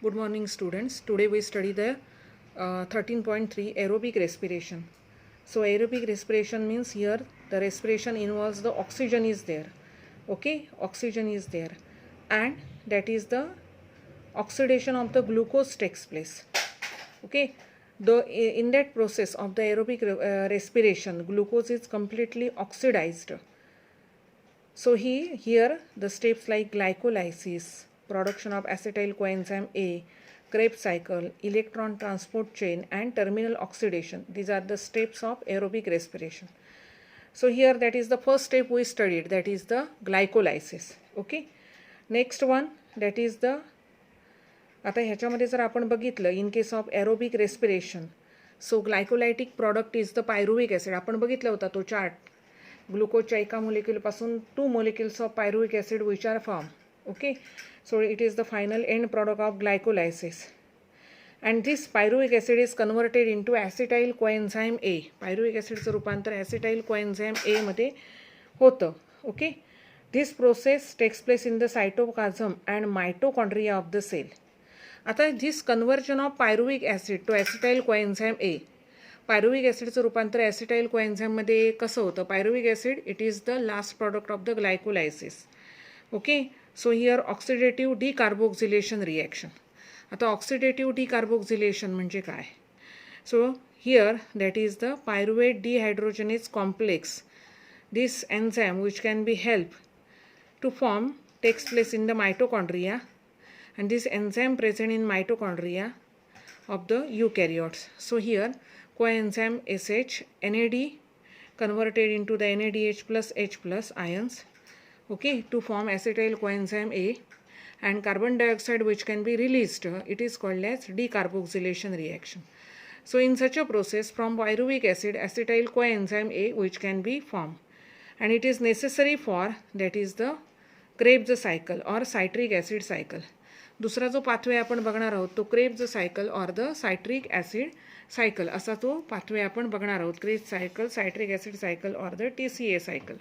Good morning, students. Today we study the 13.3 aerobic respiration. So aerobic respiration means here the respiration involves the oxygen is there. Okay, oxygen is there, and that is the oxidation of the glucose takes place. Okay, in that process of the aerobic respiration, glucose is completely oxidized. So here the steps like glycolysis, production of acetyl coenzyme A, Krebs cycle, electron transport chain, and terminal oxidation. These are the steps of aerobic respiration. So here that is the first step we studied, that is the glycolysis. Okay. Next one, that is the, आता ह्याच्यामध्ये जर आपण बघितलं in case of aerobic respiration, so glycolytic product is the pyruvic acid. आपण बघितला होता तो chart, ग्लुकोजच्या एका मोलिक्युलपासून 2 molecules of pyruvic acid which are form. Okay, so it is the final end product of glycolysis. And this pyruvic acid is converted into acetyl coenzyme A. Pyruvic ॲसिडचं रूपांतर acetyl coenzyme A मध्ये होतं. Okay, this process takes place in the cytoplasm and mitochondria of the cell. आता this conversion of pyruvic acid to acetyl coenzyme A, pyruvic ॲसिडचं रूपांतर acetyl कोएन्झाईममध्ये कसं होतं? Pyruvic acid it is the last product of the glycolysis. Okay, so here oxidative decarboxylation reaction. आता oxidative decarboxylation म्हणजे काय? So here that is the pyruvate dehydrogenase complex. This enzyme which can be help to form takes place in the mitochondria, and this enzyme present in mitochondria of the eukaryotes. So here coenzyme SH, NAD converted into the NADH plus H plus ions, okay, to form acetyl coenzyme A, and carbon dioxide which can be released, it is called as decarboxylation reaction. So in such a process from pyruvic acid acetyl coenzyme A which can be formed, and it is necessary for that is the Krebs cycle or citric acid cycle. दुसरा जो pathway आपण बघणार आहोत तो Krebs cycle or the citric acid cycle असा तो pathway आपण बघणार आहोत. Krebs cycle, citric acid cycle or the TCA cycle.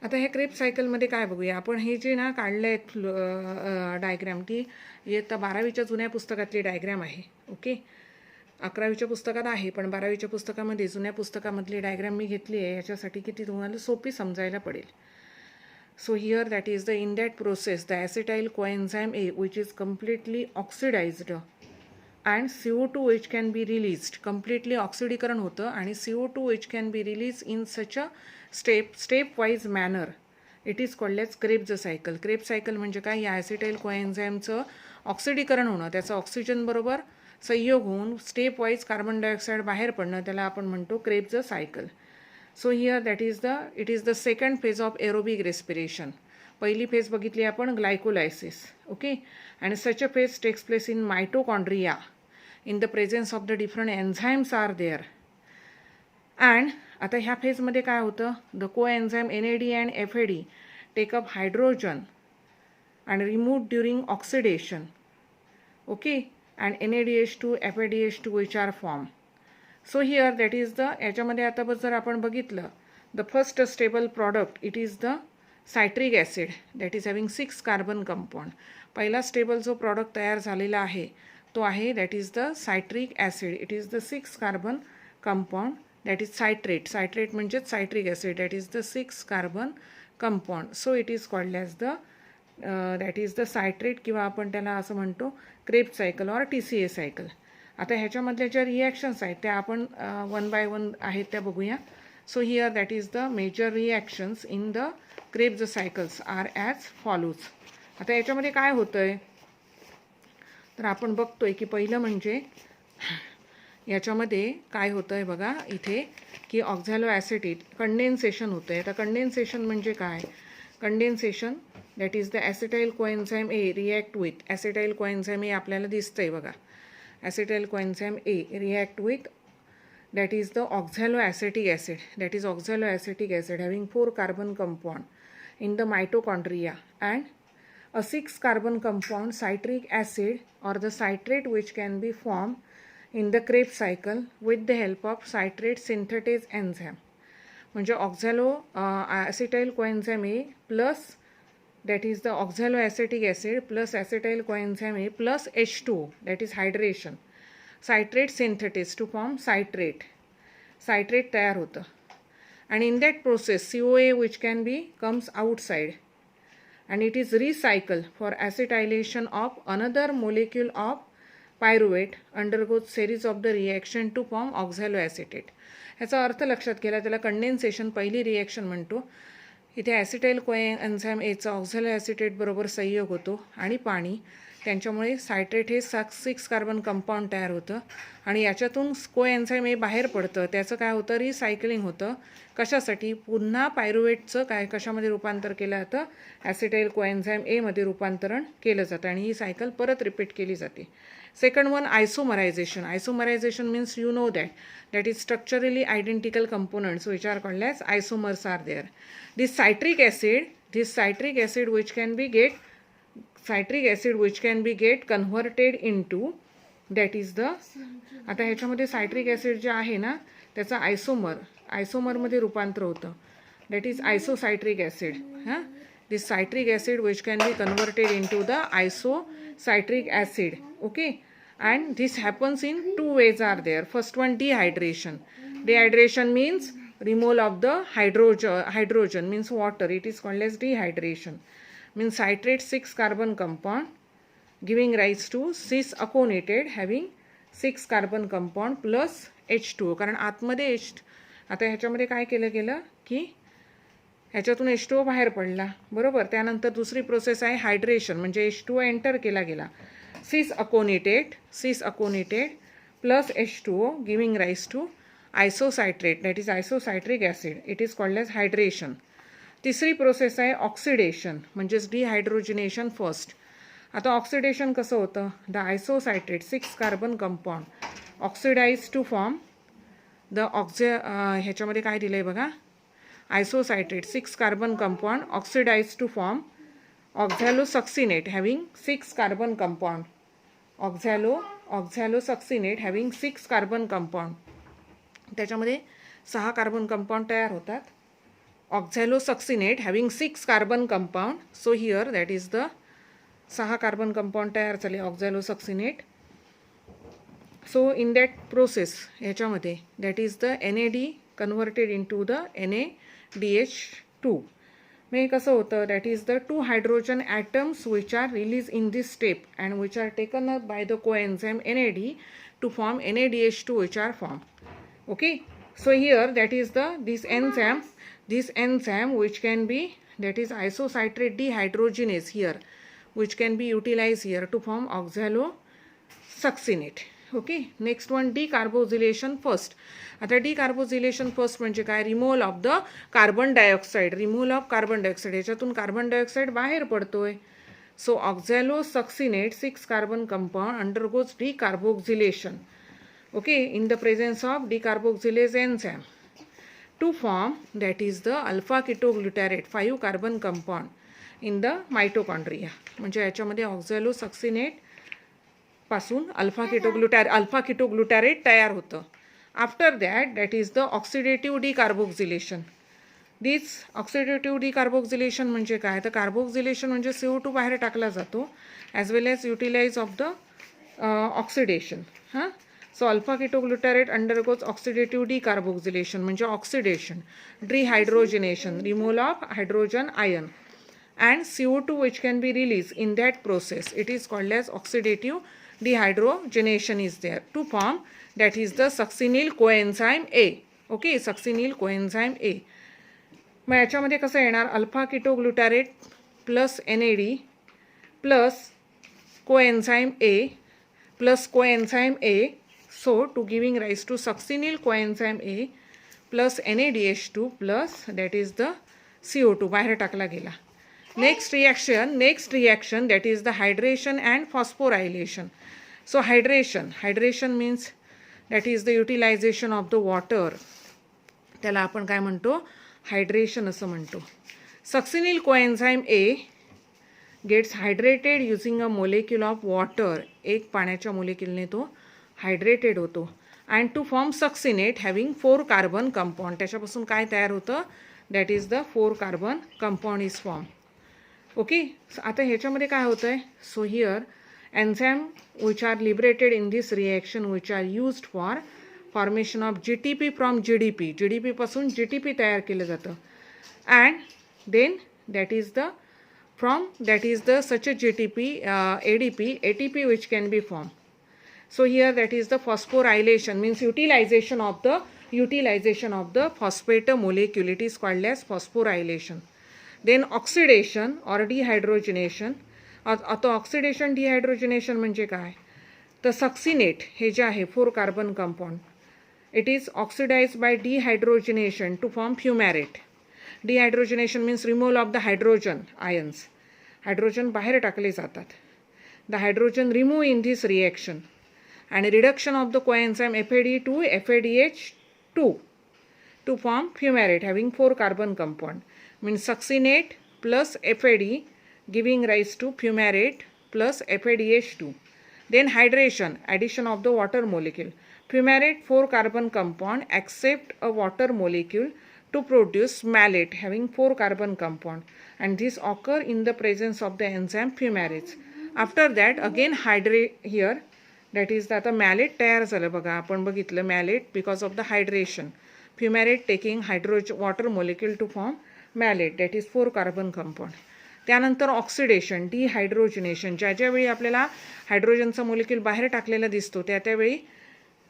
आता ह्या क्रेब्ज सायकलमध्ये काय बघूया आपण? हे जे ना काढलं आहे डायग्रॅम, ती इयत्ता 12वीच्या जुन्या पुस्तकातली डायग्रॅम आहे. ओके, 11वीच्या पुस्तकात आहे पण 12वीच्या पुस्तकामध्ये जुन्या पुस्तकामधली डायग्रॅम मी घेतली आहे याच्यासाठी की ती तुम्हाला सोपी समजायला पडेल. So here that is the in that process the acetyl coenzyme A which is completely oxidized and CO2 which can be released, completely ऑक्सिडीकरण होतं आणि CO2 which can be released in such a step wise manner, it is called as Krebs cycle. Krebs cycle म्हणजे काय? या ॲसिटाईल कोएन्झाईमचं ऑक्सिडीकरण होणं, त्याचं oxygen बरोबर संयोग होऊन स्टेप वाईज कार्बन डायऑक्साईड बाहेर पडणं, त्याला आपण म्हणतो क्रेब्ज cycle. So here that is the it is the second phase of aerobic respiration. पहिली फेज बघितली आपण glycolysis. Okay, and such a phase text place in mitochondria in the presence of the different enzymes R there. And आता ह्या फेजमध्ये काय होतं? The को enzyme NAD and FAD take up hydrogen and remove during oxidation. Okay, and NADH2 FADH2 which are form. So here that is the याच्यामध्ये आता जर आपण बघितलं the first stable product it is the citric acid that is having 6 carbon compound. पहिला stable जो product तयार झालेला आहे तो आहे that is the citric acid. It is the 6 carbon compound that is citrate. Citrate म्हणजेच citric acid that is the 6 carbon compound. So it is called as the that is the citrate किंवा आपण त्याला असं म्हणतो क्रेब्ज cycle or TCA cycle. आता ह्याच्यामधल्या ज्या reactions आहेत त्या आपण 1 by 1 आहेत त्या बघूया. So here that is the major reactions in the Krebs cycles are as follows. आता याच्यामध्ये काय होतं आहे तर आपण बघतोय की पहिलं म्हणजे याच्यामध्ये काय होतं आहे बघा इथे की ऑक्झॅलो ॲसिटेट कंडेन्सेशन होतं आहे. आता कंडेन्सेशन म्हणजे काय? Condensation that is the acetyl coenzyme A react with acetyl coenzyme A आपल्याला दिसतं आहे बघा. Acetyl coenzyme A react with that is the oxaloacetic acid, that is oxaloacetic acid having 4 carbon compound in the mitochondria, and a 6 carbon compound citric acid or the citrate which can be formed in the Krebs cycle with the help of citrate synthetase enzyme. म्हणजे ऑक्झॅलो acetyl coenzyme A plus that is the oxaloacetic acid plus acetyl coenzyme A plus H2O, that is hydration. Citrate synthesis to form citrate. Citrate तयार होतं. And in that process COA which can be comes outside and it is recycled for acetylation of another molecule of pyruvate undergoes series of the reaction to form oxaloacetate. ह्याचा अर्थ लक्षात घ्यायला त्याला condensation पहिली reaction म्हणतो. इथे ॲसिटाईल कोएन्झाइम एचा ऑक्झॅलोॲसिटेट बरोबर संयोग होतो आणि पाणी त्यांच्यामुळे सायट्रेट हे 6 कार्बन कंपाऊंड तयार होतं आणि याच्यातून कोएन्झाइम ए बाहेर पडतं. त्याचं काय होतं, रिसायकलिंग होतं. कशासाठी, पुन्हा पायरुवेटचं काय कशामध्ये रूपांतर केलं जातं, ॲसिटाईल कोएन्झाइम एमध्ये रूपांतरण केलं जातं आणि ही सायकल परत रिपीट केली जाते. Second one isomerisation. Isomerisation means you know that is structurally identical components which are called as isomers are there. This citric acid which can be get converted into, that is the, आता ह्याच्यामध्ये citric acid जे आहे ना त्याचा आयसोमरमध्ये रूपांतर होतं, that is isocitric acid. This citric acid which can be converted into the isocitric acid. Okay, and this happens in two ways are there. First one, dehydration means removal of the hydrogen means water, it is called as dehydration. Means citrate 6 carbon compound giving rise to cis aconated having 6 carbon compound plus H2O. कारण आतमध्ये आता ह्याच्यामध्ये काय केलं गेलं की ह्याच्यातून H2O बाहेर पडला, बरोबर. त्यानंतर दुसरी प्रोसेस आहे हायड्रेशन, म्हणजे H2O एंटर केला गेला. cis aconated plus H2O giving rise to isocitrate, that is isocitric acid. It is called as hydration. तिसरी प्रोसेस आहे ऑक्सिडेशन, म्हणजेच डिहायड्रोजिनेशन फर्स्ट. आता ऑक्सिडेशन कसं होतं, the isocitrate 6 carbon compound oxidise to form the ह्याच्यामध्ये काय दिलं आहे बघा, isocitrate 6 carbon compound oxidise to form oxalosuccinate having 6 carbon compound. Oxalosuccinate having 6 carbon compound. त्याच्यामध्ये 6 कार्बन कंपाऊंड तयार होतात. Oxalosuccinate having 6 carbon compound. So here that is the 6 carbon compound तयार झाले oxalosuccinate. So in that process ह्याच्यामध्ये that is the NAD converted into the NADH2. मग कसं होतं, that is the 2 hydrogen atoms which are release in this step and which are taken up by the coenzyme NAD to form NADH2 which are formed. Okay, so here that is this enzyme which can be, that is isocitrate dehydrogenase here, which can be utilized here to form oxalosuccinate. Okay, next one decarboxylation first. आता decarboxylation first म्हणजे काय, removal of the carbon dioxide. Removal of carbon dioxide, याच्यातून carbon dioxide बाहेर पडतोय. So oxalosuccinate 6 carbon compound undergoes decarboxylation. Okay, in the presence of decarboxylase enzyme to form, that is the alpha ketoglutarate 5 carbon compound in the mitochondria. म्हणजे याच्यामध्ये oxalosuccinate पासून alpha ketoglutarate तयार होतं. After that is the oxidative decarboxylation. This oxidative decarboxylation म्हणजे काय, तर carboxylation म्हणजे CO2 बाहेर टाकला जातो as well as utilise of the oxidation. So alpha ketoglutarate undergoes oxidative decarboxylation म्हणजे oxidation, dehydrogenation, removal of hydrogen ion and CO2 which can be released in that process. It is called as oxidative dehydrogenation is there to form, that is the succinyl coenzyme A. Okay, succinyl coenzyme A. मग याच्यामध्ये कसं येणार, alpha ketoglutarate plus NAD plus coenzyme A plus coenzyme A, so to giving rise to succinyl coenzyme A plus NADH2 plus that is the CO2 बाहेर टाकला गेला. Next reaction that is the hydration and phosphorylation. So hydration means that is the utilization of the water. त्याला आपण काय म्हणतो, hydration असं म्हणतो. Succinyl coenzyme A gets hydrated using a molecule of water. एक पाण्याच्या मोलेक्युलने तो हायड्रेटेड होतो. And to form succinate having 4 carbon compound. त्याच्यापासून काय तयार होतं, that is the 4 carbon compound is formed. Okay. आता ह्याच्यामध्ये काय होतं आहे, so here enzyme which are liberated in this reaction which are used for formation of GTP from GDP. GDP पासून GTP तयार केलं जातं. And then that is the such a GTP, ATP which can be formed. So here that is the phosphorylation, means utilization of the phosphate molecule. It is called as phosphorylation. Then oxidation or dehydrogenation. आता oxidation dehydrogenation म्हणजे काय, तर succinate हे जे आहे 4 carbon compound, it is oxidise by dehydrogenation to form fumarate. Dehydrogenation means removal of the hydrogen ions. हायड्रोजन बाहेर टाकले जातात. The hydrogen remove in this reaction and reduction of the coenzyme FAD to FADH2 to form fumarate having 4 carbon compound, means succinate plus FAD giving rise to fumarate plus FADH2. Then hydration, addition of the water molecule. Fumarate 4 carbon compound accept a water molecule to produce malate having 4 carbon compound, and this occur in the presence of the enzyme fumarates. After that again hydrate here, that is आता malate तयार झालं बघा, आपण बघितलं malate because of the hydration. Fumarate taking water molecule to form malate, that is 4 carbon compound. त्यानंतर oxidation, dehydrogenation. ज्यावेळी आपल्याला हायड्रोजनचा molecule बाहेर टाकलेला दिसतो त्यावेळी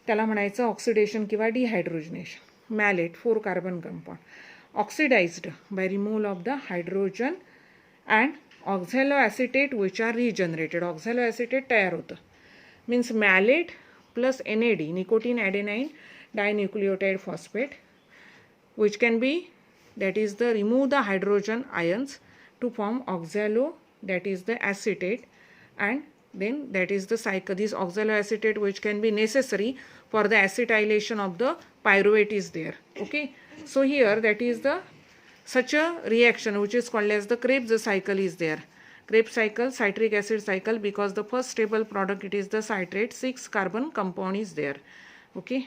त्याला म्हणायचं ऑक्सिडेशन किंवा dehydrogenation. Malate 4 carbon compound oxidised by removal of the hydrogen and oxaloacetate which are regenerated. Oxaloacetate तयार होतं, means malate plus NAD, nicotine adenine dinucleotide phosphate, which can be, that is the remove the hydrogen ions to form oxalo, that is the acetate, and then that is the cycle. This oxaloacetate which can be necessary for the acetylation of the pyruvate is there. Okay, so here that is the such a reaction which is called as the Krebs cycle is there. Krebs cycle, citric acid cycle, because the first stable product it is the citrate, 6 carbon compound is there. Okay.